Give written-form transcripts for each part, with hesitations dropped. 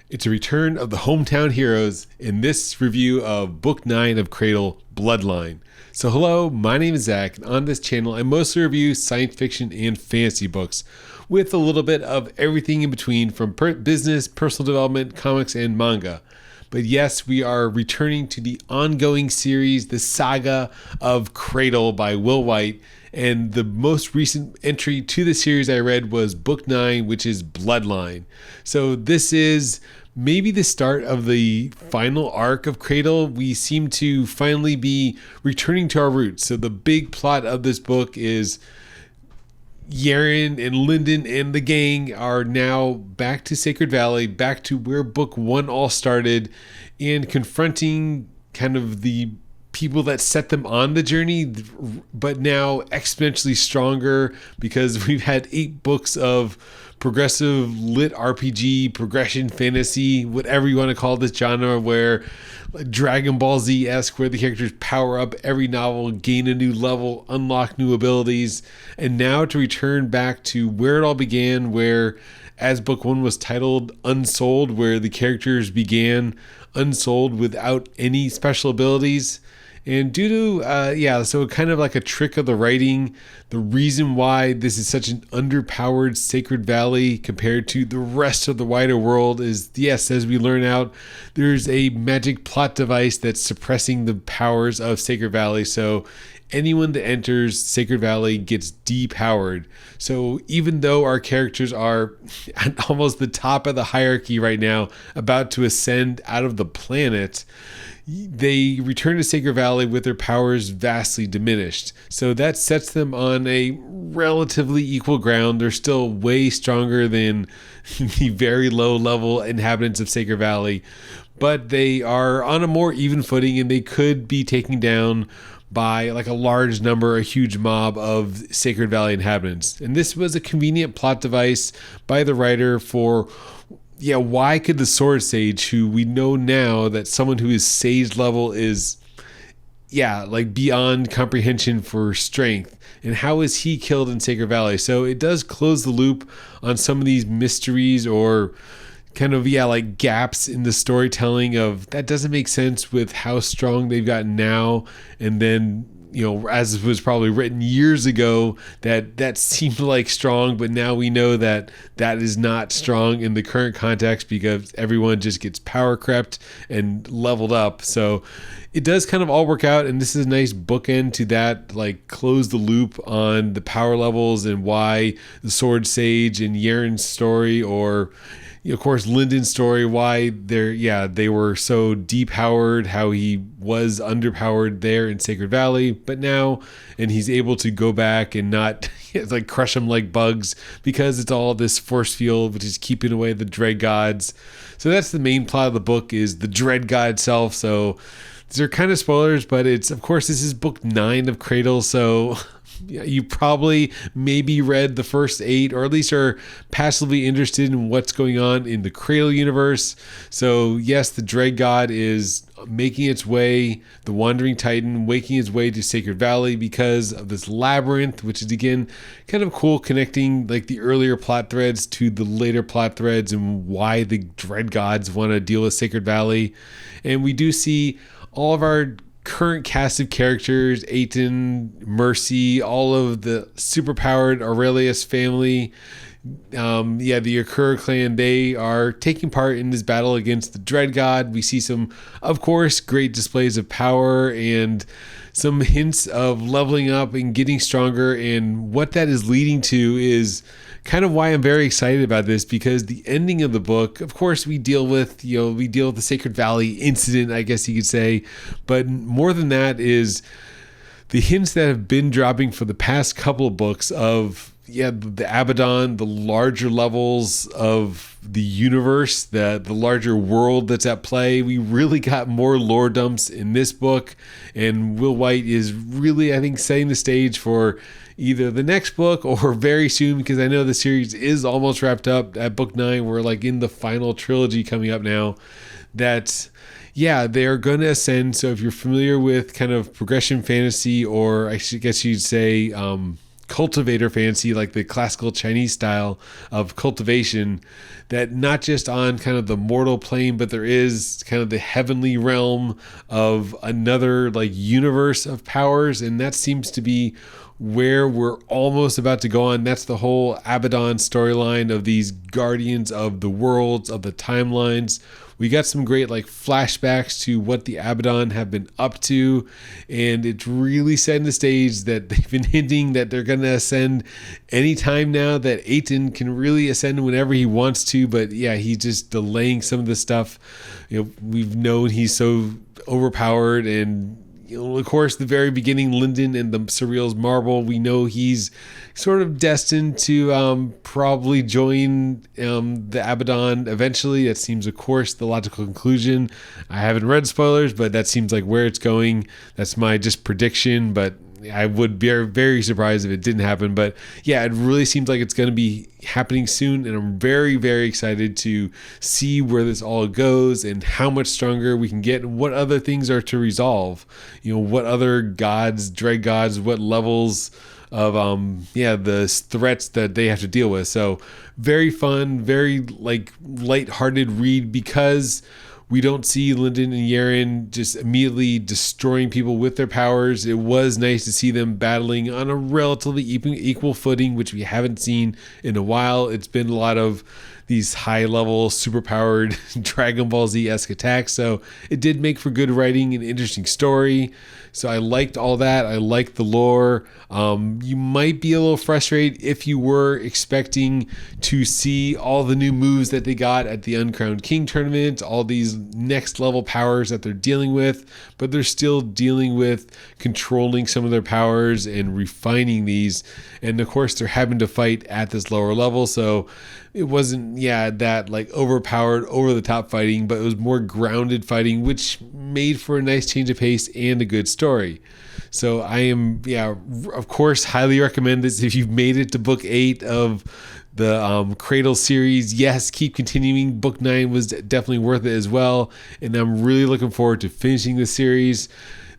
It's a return of the hometown heroes in this review of Book 9 of Cradle, Bloodline. So hello, my name is Zach, and on this channel I mostly review science fiction and fantasy books, with a little bit of everything in between from business, personal development, comics, and manga. But yes, we are returning to the ongoing series, the saga of Cradle by Wight, and the most recent entry to the series I read was Book 9, which is Bloodline. So this is maybe the start of the final arc of Cradle. We seem to finally be returning to our roots. So the big plot of this book is Yaren and Lyndon and the gang are now back to Sacred Valley, back to where Book 1 all started, and confronting kind of the people that set them on the journey, but now exponentially stronger because we've had 8 books of progressive lit RPG, progression fantasy, whatever you want to call this genre, where Dragon Ball Z-esque, where the characters power up every novel, gain a new level, unlock new abilities, and now to return back to where it all began, where as Book 1 was titled Unsold, where the characters began unsold without any special abilities. And due to, so kind of like a trick of the writing, the reason why this is such an underpowered Sacred Valley compared to the rest of the wider world is, yes, as we learn out, there's a magic plot device that's suppressing the powers of Sacred Valley. So anyone that enters Sacred Valley gets depowered. So even though our characters are at almost the top of the hierarchy right now, about to ascend out of the planet, they return to Sacred Valley with their powers vastly diminished. So that sets them on a relatively equal ground. They're still way stronger than the very low level inhabitants of Sacred Valley, but they are on a more even footing, and they could be taken down by like a large number, a huge mob of Sacred Valley inhabitants. And this was a convenient plot device by the writer for, why could the Sword Sage, who we know now that someone who is Sage level is, like beyond comprehension for strength, and how is he killed in Sacred Valley? So it does close the loop on some of these mysteries or kind of, like gaps in the storytelling of that doesn't make sense with how strong they've gotten now. And then, as was probably written years ago, that seemed like strong, but now we know that that is not strong in the current context because everyone just gets power crept and leveled up. So it does kind of all work out, and this is a nice bookend to that, like close the loop on the power levels and why the Sword Sage and Yaren's story, or of course Lyndon's story, why they were so depowered, how he was underpowered there in Sacred Valley, but now, and he's able to go back and not like crush them like bugs because it's all this force field which is keeping away the dread gods. So that's the main plot of the book, is the dread god itself. So these are kind of spoilers, but it's, of course, this is Book 9 of Cradle, so you probably maybe read the first 8, or at least are passively interested in what's going on in the Cradle universe. So yes, the Dread God is making its way, the Wandering Titan, making its way to Sacred Valley because of this labyrinth, which is again kind of cool, connecting like the earlier plot threads to the later plot threads and why the Dread Gods want to deal with Sacred Valley. And we do see all of our current cast of characters, Aiton, Mercy, all of the superpowered Aurelius family, the Akura clan, they are taking part in this battle against the Dread God. We see some, of course, great displays of power and some hints of leveling up and getting stronger, and what that is leading to is kind of why I'm very excited about this, because the ending of the book, of course, we deal with the Sacred Valley incident, I guess you could say, but more than that is the hints that have been dropping for the past couple of books of the Abaddon, the larger levels of the universe, the larger world that's at play. We really got more lore dumps in this book, and Wight is really, I think, setting the stage for either the next book or very soon, because I know the series is almost wrapped up at Book 9. We're like in the final trilogy coming up now, that they are going to ascend. So if you're familiar with kind of progression fantasy, or I guess you'd say cultivator fantasy, like the classical Chinese style of cultivation, that not just on kind of the mortal plane, but there is kind of the heavenly realm of another like universe of powers. And that seems to be where we're almost about to go on. That's the whole Abaddon storyline of these guardians of the worlds, of the timelines. We got some great like flashbacks to what the Abaddon have been up to, and it's really setting the stage that they've been hinting that they're going to ascend anytime now, that Aten can really ascend whenever he wants to, but yeah, he's just delaying some of the stuff. You know, we've known he's so overpowered, and you know, of course, the very beginning, Lyndon and the Surreal's Marble, we know he's sort of destined to probably join the Abaddon eventually. That seems, of course, the logical conclusion. I haven't read spoilers, but that seems like where it's going. That's my just prediction, but I would be very surprised if it didn't happen. But yeah, it really seems like it's going to be happening soon, and I'm very, very excited to see where this all goes and how much stronger we can get and what other things are to resolve. You know, what other gods, dread gods, what levels of the threats that they have to deal with. So very fun, very like lighthearted read, because we don't see Lyndon and Yaren just immediately destroying people with their powers. It was nice to see them battling on a relatively equal footing, which we haven't seen in a while. It's been a lot of these high-level, super-powered Dragon Ball Z-esque attacks. So it did make for good writing and interesting story. So I liked all that. I liked the lore. You might be a little frustrated if you were expecting to see all the new moves that they got at the Uncrowned King tournament, all these next level powers that they're dealing with, but they're still dealing with controlling some of their powers and refining these. And of course, they're having to fight at this lower level. So it wasn't, that like overpowered, over the top fighting, but it was more grounded fighting, which made for a nice change of pace and a good story. So I am, of course, highly recommend this if you've made it to book 8 of the Cradle series. Yes, keep continuing. Book 9 was definitely worth it as well. And I'm really looking forward to finishing the series.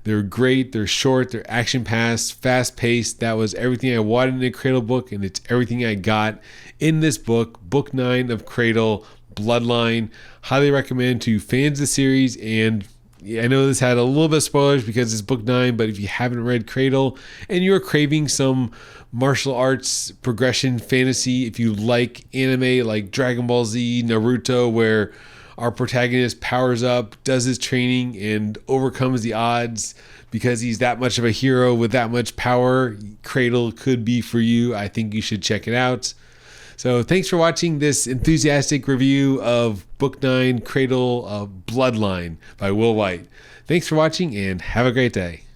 They're great. They're short. They're action-packed, fast-paced. That was everything I wanted in a Cradle book, and it's everything I got in this book, Book 9 of Cradle, Bloodline. Highly recommend to fans of the series. And I know this had a little bit of spoilers because it's Book 9, but if you haven't read Cradle and you're craving some martial arts progression fantasy, if you like anime like Dragon Ball Z, Naruto, where our protagonist powers up, does his training, and overcomes the odds because he's that much of a hero with that much power, Cradle could be for you. I think you should check it out. So thanks for watching this enthusiastic review of Book 9, Cradle of Bloodline by Will Wight. Thanks for watching and have a great day.